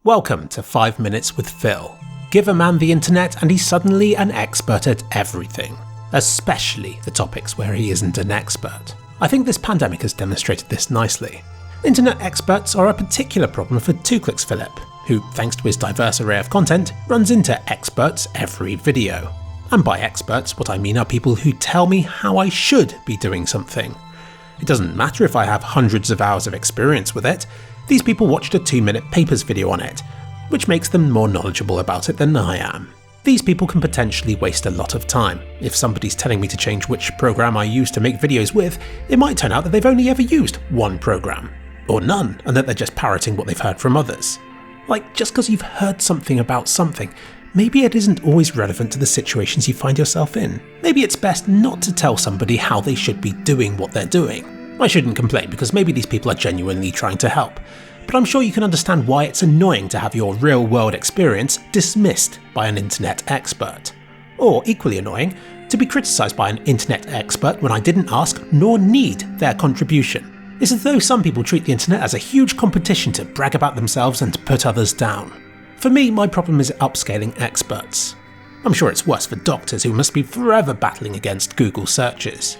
Welcome to 5 Minutes with Phil. Give a man the internet and he's suddenly an expert at everything, especially the topics where he isn't an expert. I think this pandemic has demonstrated this nicely. Internet experts are a particular problem for kliksphilip, who, thanks to his diverse array of content, runs into experts every video. And by experts, what I mean are people who tell me how I should be doing something. It doesn't matter if I have hundreds of hours of experience with it. These people watched a 2-minute papers video on it, which makes them more knowledgeable about it than I am. These people can potentially waste a lot of time. If somebody's telling me to change which program I use to make videos with, it might turn out that they've only ever used one program, or none, and that they're just parroting what they've heard from others. Like, just because you've heard something about something, maybe it isn't always relevant to the situations you find yourself in. Maybe it's best not to tell somebody how they should be doing what they're doing. I shouldn't complain because maybe these people are genuinely trying to help, but I'm sure you can understand why it's annoying to have your real-world experience dismissed by an internet expert. Or, equally annoying, to be criticised by an internet expert when I didn't ask nor need their contribution. It's as though some people treat the internet as a huge competition to brag about themselves and to put others down. For me, my problem is upscaling experts. I'm sure it's worse for doctors who must be forever battling against Google searches.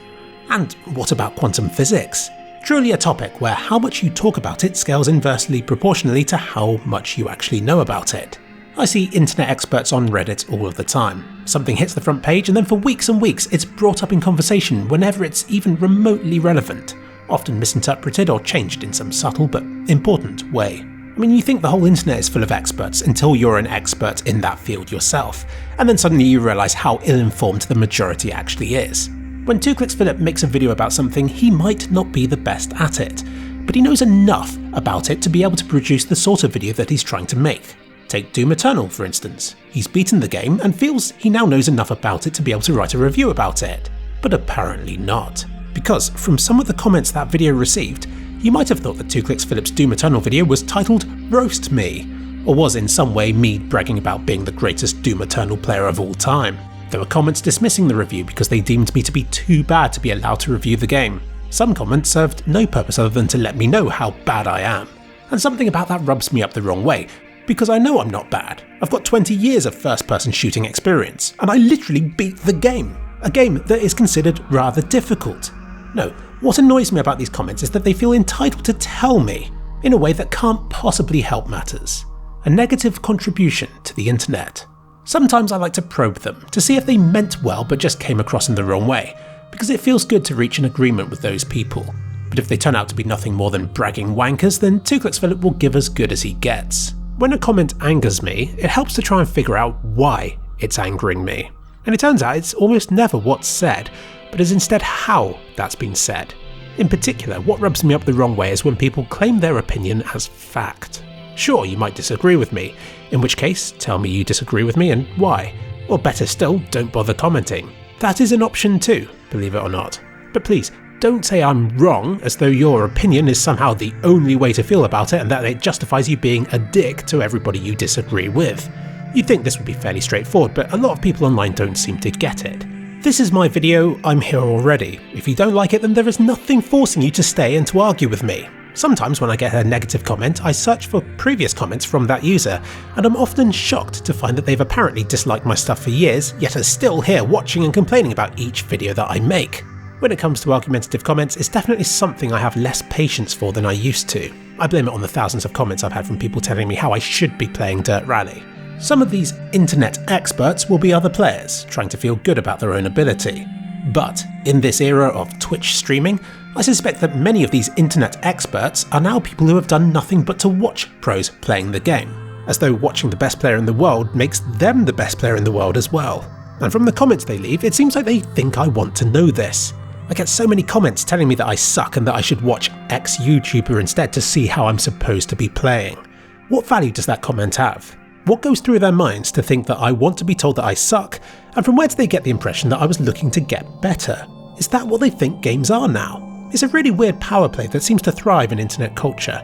And what about quantum physics? Truly a topic where how much you talk about it scales inversely proportionally to how much you actually know about it. I see internet experts on Reddit all of the time. Something hits the front page and then for weeks and weeks it's brought up in conversation whenever it's even remotely relevant, often misinterpreted or changed in some subtle but important way. I mean, you think the whole internet is full of experts until you're an expert in that field yourself, and then suddenly you realise how ill-informed the majority actually is. When kliksphilip makes a video about something, he might not be the best at it, but he knows enough about it to be able to produce the sort of video that he's trying to make. Take Doom Eternal, for instance. He's beaten the game and feels he now knows enough about it to be able to write a review about it. But apparently not. Because from some of the comments that video received, you might have thought that kliksphilip's Doom Eternal video was titled Roast Me, or was in some way me bragging about being the greatest Doom Eternal player of all time. There were comments dismissing the review because they deemed me to be too bad to be allowed to review the game. Some comments served no purpose other than to let me know how bad I am. And something about that rubs me up the wrong way, because I know I'm not bad. I've got 20 years of first-person shooting experience, and I literally beat the game. A game that is considered rather difficult. No, what annoys me about these comments is that they feel entitled to tell me, in a way that can't possibly help matters. A negative contribution to the internet. Sometimes I like to probe them, to see if they meant well but just came across in the wrong way, because it feels good to reach an agreement with those people. But if they turn out to be nothing more than bragging wankers, then kliksphilip will give as good as he gets. When a comment angers me, it helps to try and figure out why it's angering me. And it turns out it's almost never what's said, but is instead how that's been said. In particular, what rubs me up the wrong way is when people claim their opinion as fact. Sure, you might disagree with me, in which case, tell me you disagree with me and why. Or better still, don't bother commenting. That is an option too, believe it or not. But please, don't say I'm wrong as though your opinion is somehow the only way to feel about it and that it justifies you being a dick to everybody you disagree with. You'd think this would be fairly straightforward, but a lot of people online don't seem to get it. This is my video, I'm here already. If you don't like it, then there is nothing forcing you to stay and to argue with me. Sometimes when I get a negative comment, I search for previous comments from that user, and I'm often shocked to find that they've apparently disliked my stuff for years, yet are still here watching and complaining about each video that I make. When it comes to argumentative comments, it's definitely something I have less patience for than I used to. I blame it on the thousands of comments I've had from people telling me how I should be playing Dirt Rally. Some of these internet experts will be other players, trying to feel good about their own ability. But in this era of Twitch streaming, I suspect that many of these internet experts are now people who have done nothing but to watch pros playing the game, as though watching the best player in the world makes them the best player in the world as well. And from the comments they leave, it seems like they think I want to know this. I get so many comments telling me that I suck and that I should watch X YouTuber instead to see how I'm supposed to be playing. What value does that comment have? What goes through their minds to think that I want to be told that I suck, and from where do they get the impression that I was looking to get better? Is that what they think games are now? It's a really weird power play that seems to thrive in internet culture.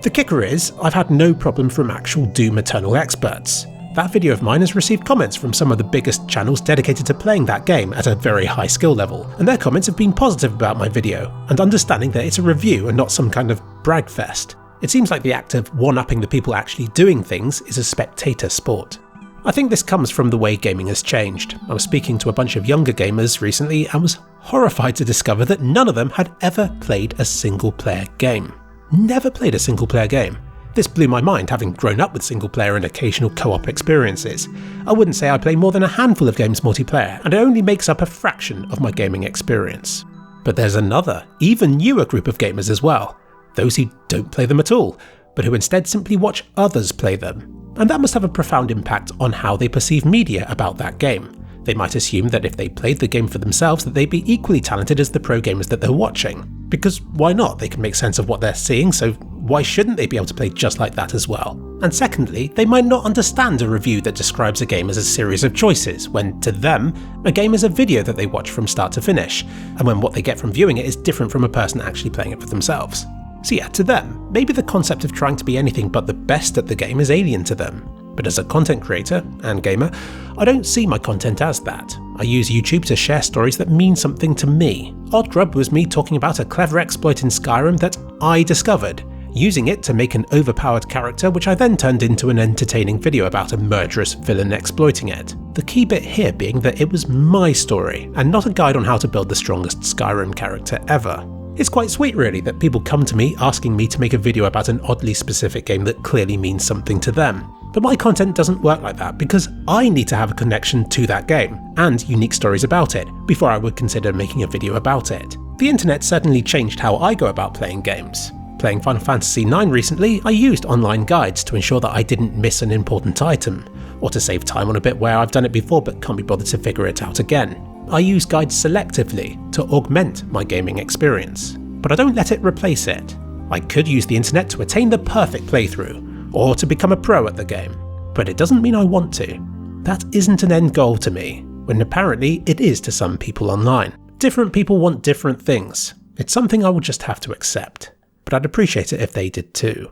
The kicker is, I've had no problem from actual Doom Eternal experts. That video of mine has received comments from some of the biggest channels dedicated to playing that game at a very high skill level, and their comments have been positive about my video, and understanding that it's a review and not some kind of brag fest. It seems like the act of one-upping the people actually doing things is a spectator sport. I think this comes from the way gaming has changed. I was speaking to a bunch of younger gamers recently and was horrified to discover that none of them had ever played a single-player game. Never played a single-player game. This blew my mind, having grown up with single-player and occasional co-op experiences. I wouldn't say I play more than a handful of games multiplayer, and it only makes up a fraction of my gaming experience. But there's another, even newer group of gamers as well. Those who don't play them at all, but who instead simply watch others play them. And that must have a profound impact on how they perceive media about that game. They might assume that if they played the game for themselves that they'd be equally talented as the pro gamers that they're watching. Because why not? They can make sense of what they're seeing, so why shouldn't they be able to play just like that as well? And secondly, they might not understand a review that describes a game as a series of choices, when to them, a game is a video that they watch from start to finish, and when what they get from viewing it is different from a person actually playing it for themselves. So yeah, to them, maybe the concept of trying to be anything but the best at the game is alien to them. But as a content creator and gamer, I don't see my content as that. I use YouTube to share stories that mean something to me. Odd Grub was me talking about a clever exploit in Skyrim that I discovered, using it to make an overpowered character which I then turned into an entertaining video about a murderous villain exploiting it. The key bit here being that it was my story, and not a guide on how to build the strongest Skyrim character ever. It's quite sweet really that people come to me asking me to make a video about an oddly specific game that clearly means something to them. But my content doesn't work like that because I need to have a connection to that game, and unique stories about it, before I would consider making a video about it. The internet certainly changed how I go about playing games. Playing Final Fantasy IX recently, I used online guides to ensure that I didn't miss an important item, or to save time on a bit where I've done it before but can't be bothered to figure it out again. I use guides selectively to augment my gaming experience, but I don't let it replace it. I could use the internet to attain the perfect playthrough, or to become a pro at the game, but it doesn't mean I want to. That isn't an end goal to me, when apparently it is to some people online. Different people want different things. It's something I will just have to accept, but I'd appreciate it if they did too.